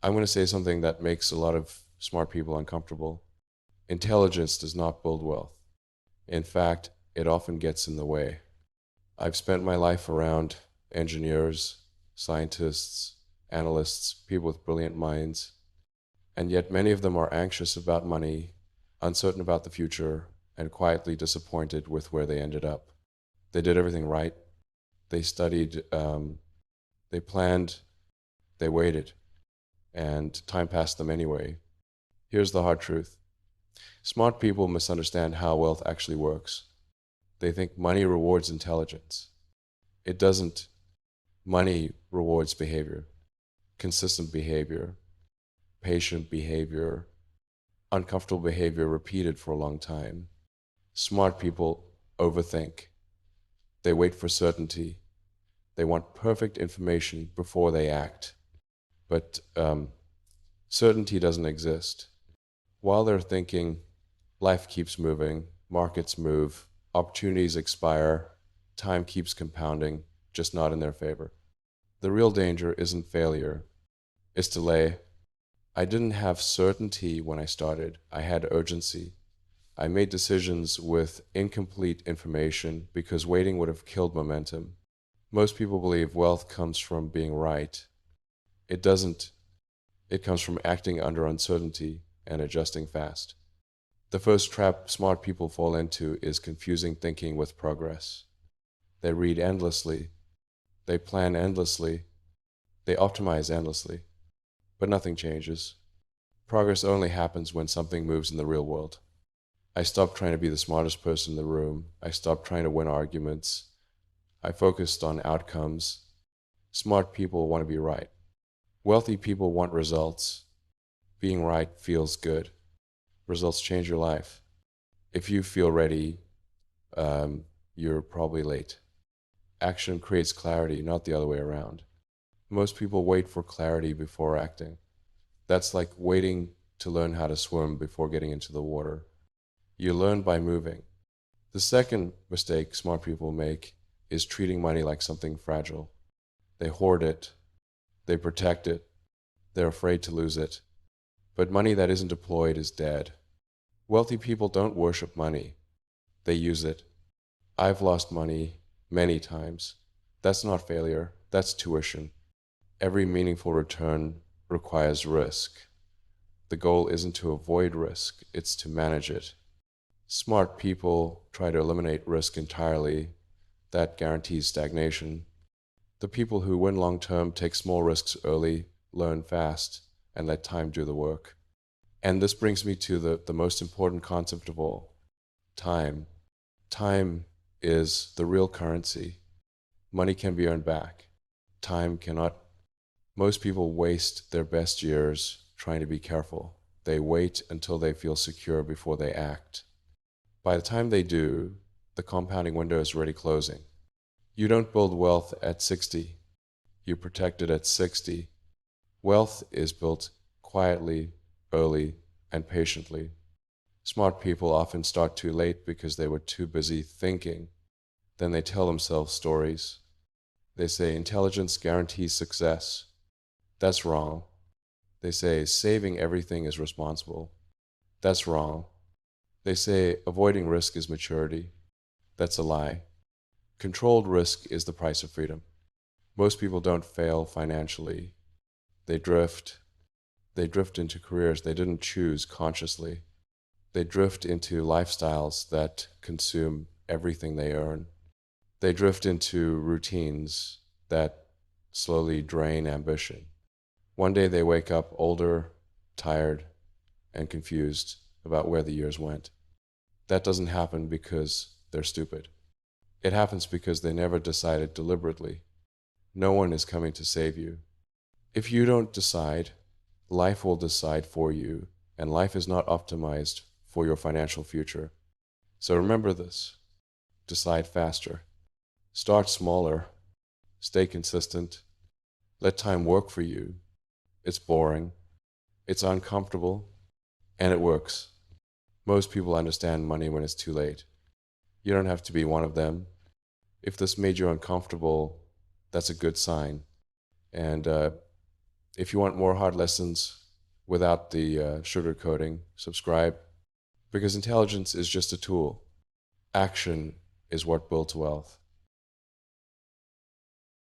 I'm going to say something that makes a lot of smart people uncomfortable. Intelligence does not build wealth. In fact, it often gets in the way. I've spent my life around engineers, scientists, analysts, people with brilliant minds, and yet many of them are anxious about money, uncertain about the future, and quietly disappointed with where they ended up. They did everything right. They studied, they planned, they waited, and time passed them anyway. Here's the hard truth. Smart people misunderstand how wealth actually works. They think money rewards intelligence. It doesn't. Money rewards behavior, consistent behavior, patient behavior, uncomfortable behavior repeated for a long time. Smart people overthink. They wait for certainty. They want perfect information before they act. But certainty doesn't exist. While they're thinking, life keeps moving, markets move, opportunities expire, time keeps compounding, just not in their favor. The real danger isn't failure, it's delay. I didn't have certainty when I started. I had urgency. I made decisions with incomplete information because waiting would have killed momentum. Most people believe wealth comes from being right. It doesn't. It comes from acting under uncertainty and adjusting fast. The first trap smart people fall into is confusing thinking with progress. They read endlessly, they plan endlessly, they optimize endlessly, but nothing changes. Progress only happens when something moves in the real world. I stopped trying to be the smartest person in the room. I stopped trying to win arguments. I focused on outcomes. Smart people want to be right. Wealthy people want results. Being right feels good. Results change your life. If you feel ready, you're probably late. Action creates clarity, not the other way around. Most people wait for clarity before acting. That's like waiting to learn how to swim before getting into the water. You learn by moving. The second mistake smart people make is treating money like something fragile. They hoard it, they protect it, they're afraid to lose it. But money that isn't deployed is dead. Wealthy people don't worship money, they use it. I've lost money many times. That's not failure, that's tuition. Every meaningful return requires risk. The goal isn't to avoid risk, it's to manage it. Smart people try to eliminate risk entirely. That guarantees stagnation. The people who win long term take small risks early, learn fast, and let time do the work. And this brings me to the most important concept of all, time. Time is the real currency. Money can be earned back. Time cannot. Most people waste their best years trying to be careful. They wait until they feel secure before they act. By the time they do, the compounding window is already closing. You don't build wealth at 60. You protect it at 60. Wealth is built quietly, early, and patiently. Smart people often start too late because they were too busy thinking. Then they tell themselves stories. They say intelligence guarantees success. That's wrong. They say saving everything is responsible. That's wrong. They say avoiding risk is maturity. That's a lie. Controlled risk is the price of freedom. Most people don't fail financially. They drift. They drift into careers they didn't choose consciously. They drift into lifestyles that consume everything they earn. They drift into routines that slowly drain ambition. One day they wake up older, tired, and confused about where the years went. That doesn't happen because they're stupid. It happens because they never decided deliberately. No one is coming to save you. If you don't decide, life will decide for you, and life is not optimized for your financial future. So remember this. Decide faster. Start smaller. Stay consistent. Let time work for you. It's boring. It's uncomfortable. And it works. Most people understand money when it's too late. You don't have to be one of them. If this made you uncomfortable, that's a good sign. And If you want more hard lessons without the sugarcoating, subscribe, because intelligence is just a tool. Action is what builds wealth.